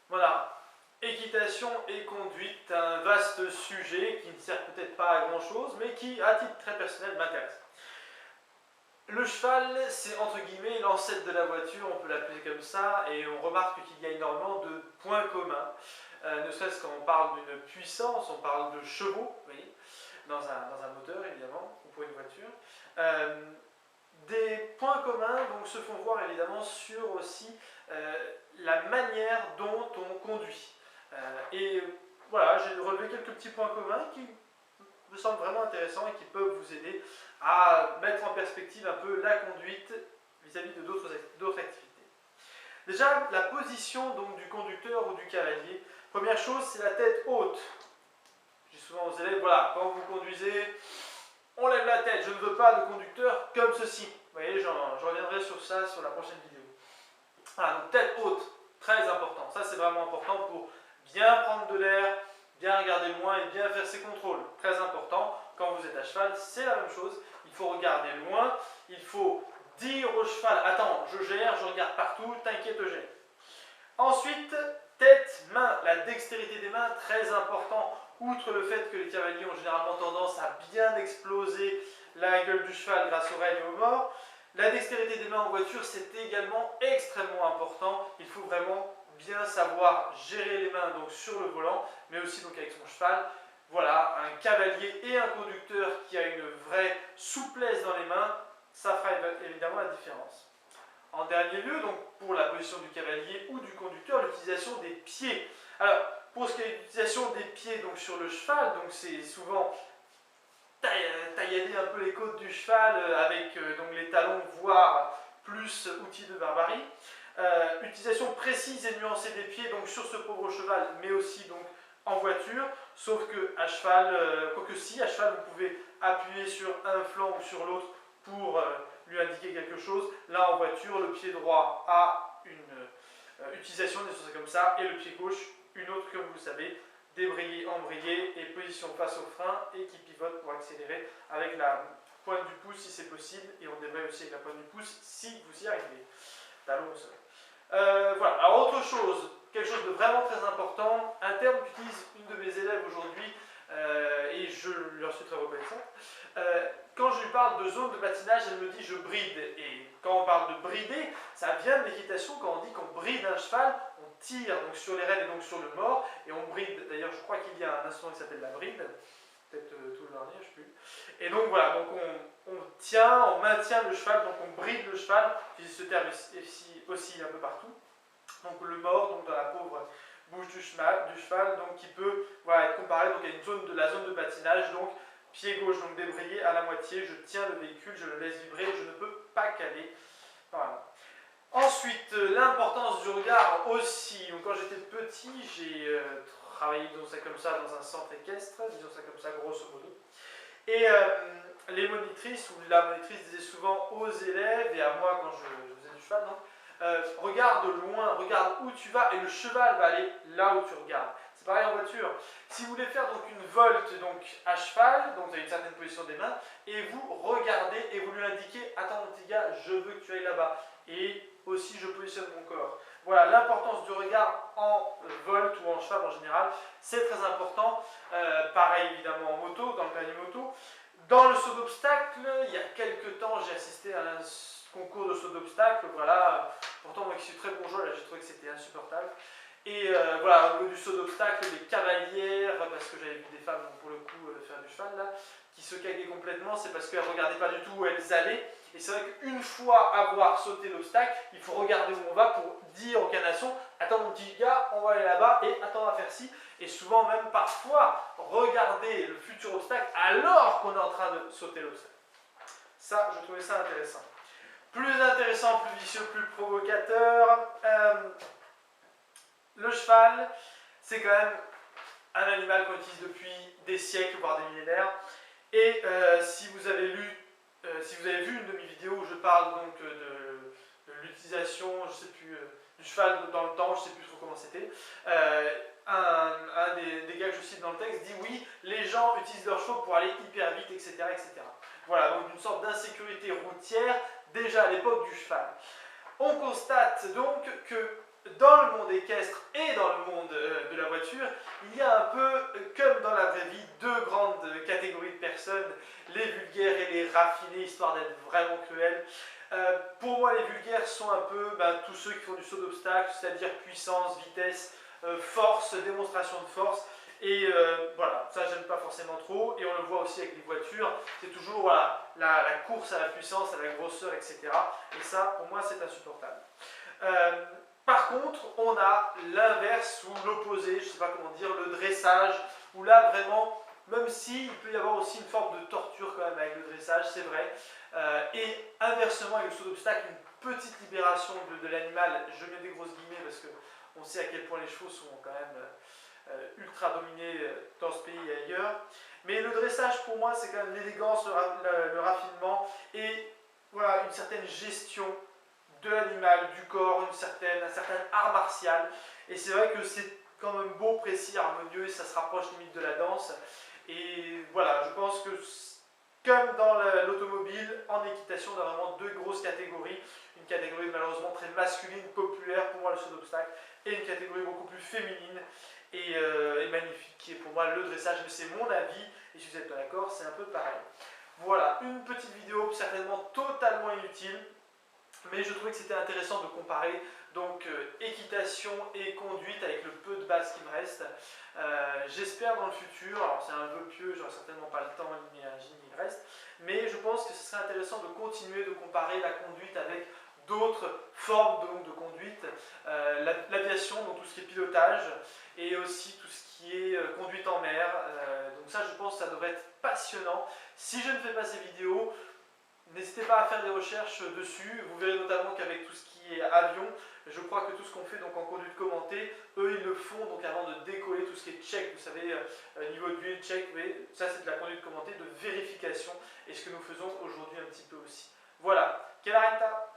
Voilà. Équitation et conduite, un vaste sujet qui ne sert peut-être pas à grand chose, mais qui, à titre très personnel, m'intéresse. Le cheval, c'est entre guillemets l'ancêtre de la voiture, on peut l'appeler comme ça, et on remarque qu'il y a énormément de points communs. Ne serait-ce quand on parle d'une puissance, on parle de chevaux, vous voyez, dans un moteur évidemment, ou pour une voiture. Euh, des points communs donc, se font voir évidemment sur aussi la manière dont on conduit. Et voilà, j'ai relevé quelques petits points communs qui me semblent vraiment intéressants et qui peuvent vous aider à mettre en perspective un peu la conduite vis-à-vis de d'autres activités. Déjà, la position donc, du conducteur ou du cavalier. Première chose, c'est la tête haute. Je dis souvent aux élèves, voilà, quand vous conduisez, on lève la tête. Je ne veux pas de conducteur comme ceci. Vous voyez, je reviendrai sur ça sur la prochaine vidéo. Voilà, donc tête haute, très important. Ça, c'est vraiment important pour bien prendre de l'air, bien regarder loin et bien faire ses contrôles. Très important. Quand vous êtes à cheval, c'est la même chose. Il faut regarder loin. Il faut dire au cheval, attends, je gère, je regarde partout, t'inquiète, je gère. Ensuite, tête, main, la dextérité des mains, très important. Outre le fait que les cavaliers ont généralement tendance à bien exploser la gueule du cheval grâce aux rênes et aux morts, la dextérité des mains en voiture, c'est également extrêmement important. Il faut vraiment bien savoir gérer les mains donc sur le volant, mais aussi donc avec son cheval. Voilà, un cavalier et un conducteur qui a une vraie souplesse dans les mains, ça fera évidemment la différence. En dernier lieu, donc pour la position du cavalier ou du conducteur, l'utilisation des pieds. Alors, pour ce qui est l'utilisation des pieds donc sur le cheval, donc c'est souvent taillader un peu les côtes du cheval avec donc les talons, voire plus outils de barbarie. Utilisation précise et nuancée des pieds donc sur ce pauvre cheval, mais aussi donc en voiture, sauf que à cheval, quoique si à cheval vous pouvez appuyer sur un flanc ou sur l'autre pour lui indiquer quelque chose. Là en voiture, le pied droit a une utilisation des choses comme ça, et le pied gauche une autre, comme vous le savez, débrayer, embrayer et position face au frein et qui pivote pour accélérer avec la pointe du pouce si c'est possible, et on débraye aussi avec la pointe du pouce si vous y arrivez. Talon au sol. Voilà, alors autre chose, quelque chose de vraiment très important, un terme qu'utilise une de mes élèves aujourd'hui, et je lui en suis très reconnaissant. Quand je lui parle de zone de patinage, elle me dit je bride. Et quand on parle de brider, ça vient de l'équitation. Quand on dit qu'on bride un cheval, on tire donc sur les rênes et donc sur le mors, et on bride. D'ailleurs, je crois qu'il y a un instrument qui s'appelle la bride, peut-être tout le dernier, je ne sais plus. Et donc voilà, donc on tient, on maintient le cheval, donc on bride le cheval. J'utilise ce terme aussi un peu partout. Donc le mors, donc dans la pauvre bouche du cheval, donc qui peut voilà, être comparé donc, à une zone la zone de patinage. Donc pied gauche donc débrayé à la moitié, je tiens le véhicule, je le laisse vibrer, je ne peux pas caler. Voilà. Ensuite, l'importance du regard aussi. Donc, quand j'étais petit, j'ai travaillé, disons ça comme ça, dans un centre équestre, disons ça comme ça grosso modo. Et les monitrices, ou la monitrice disait souvent aux élèves, et à moi quand je faisais du cheval, regarde loin, regarde où tu vas, et le cheval va aller là où tu regardes. C'est pareil en voiture. Si vous voulez faire donc une volte donc, à cheval, donc vous avez une certaine position des mains, et vous regardez et vous lui indiquez, attends mon petit gars, je veux que tu ailles là-bas. Et aussi je positionne mon corps. Voilà, l'importance du regard en volte ou en cheval en général, c'est très important. Pareil évidemment en moto, dans le permis moto. Dans le saut d'obstacle, il y a quelques temps, j'ai assisté à un concours de saut d'obstacle. Voilà, pourtant moi qui suis très bourgeois, là j'ai trouvé que c'était insupportable. Et voilà, au niveau du saut d'obstacle, les cavalières, parce que j'avais vu des femmes pour le coup faire du cheval là, qui se cagaient complètement, c'est parce qu'elles ne regardaient pas du tout où elles allaient. Et c'est vrai qu'une fois avoir sauté l'obstacle, il faut regarder où on va pour dire aux canasson, attends mon petit gars, on va aller là-bas, et attends on va faire ci. Et souvent même parfois, regarder le futur obstacle alors qu'on est en train de sauter l'obstacle. Ça, je trouvais ça intéressant. Plus intéressant, plus vicieux, plus provocateur. Le cheval, c'est quand même un animal qu'on utilise depuis des siècles, voire des millénaires. Et si vous avez vu une de mes vidéos où je parle donc de l'utilisation, je sais plus, du cheval dans le temps, je ne sais plus trop comment c'était, un des gars que je cite dans le texte dit oui, les gens utilisent leurs chevaux pour aller hyper vite, etc. etc. Voilà, donc une sorte d'insécurité routière déjà à l'époque du cheval. On constate donc que dans le monde équestre et dans le monde de la voiture, il y a un peu, comme dans la vraie vie, deux grandes catégories de personnes, les vulgaires et les raffinés, histoire d'être vraiment cruel. Pour moi, les vulgaires sont un peu tous ceux qui font du saut d'obstacle, c'est-à-dire puissance, vitesse, force, démonstration de force. Et voilà, ça j'aime pas forcément trop, et on le voit aussi avec les voitures, c'est toujours voilà, la course à la puissance, à la grosseur, etc. Et ça, pour moi, c'est insupportable. Par contre, on a l'inverse ou l'opposé, je ne sais pas comment dire, le dressage, où là vraiment, même s'il peut y avoir aussi une forme de torture quand même avec le dressage, c'est vrai, et inversement avec le saut d'obstacle, une petite libération de l'animal, je mets des grosses guillemets parce qu'on sait à quel point les chevaux sont quand même ultra dominés dans ce pays et ailleurs. Mais le dressage pour moi c'est quand même l'élégance, le raffinement et voilà, une certaine gestion de l'animal, du corps, un certain art martial. Et c'est vrai que c'est quand même beau, précis, harmonieux et ça se rapproche limite de la danse. Et voilà, je pense que comme dans l'automobile, en équitation, on a vraiment deux grosses catégories. Une catégorie malheureusement très masculine, populaire, pour moi le saut d'obstacle, et une catégorie beaucoup plus féminine et magnifique, qui est pour moi le dressage. Mais c'est mon avis, et si vous n'êtes pas d'accord, c'est un peu pareil. Voilà, une petite vidéo certainement totalement inutile, mais je trouvais que c'était intéressant de comparer donc équitation et conduite avec le peu de base qui me reste. J'espère dans le futur, alors c'est un vœu pieux, j'aurai certainement pas le temps ni l'énergie ni le reste, mais je pense que ce serait intéressant de continuer de comparer la conduite avec d'autres formes de conduite, l'aviation, donc tout ce qui est pilotage, et aussi tout ce qui est conduite en mer. Donc ça je pense que ça devrait être passionnant. Si je ne fais pas ces vidéos, n'hésitez pas à faire des recherches dessus. Vous verrez notamment qu'avec tout ce qui est avion, je crois que tout ce qu'on fait donc en conduite commentée, eux ils le font donc avant de décoller, tout ce qui est check, vous savez, niveau d'huile, check, mais ça c'est de la conduite commentée, de vérification, et ce que nous faisons aujourd'hui un petit peu aussi. Voilà, quelle arrêta.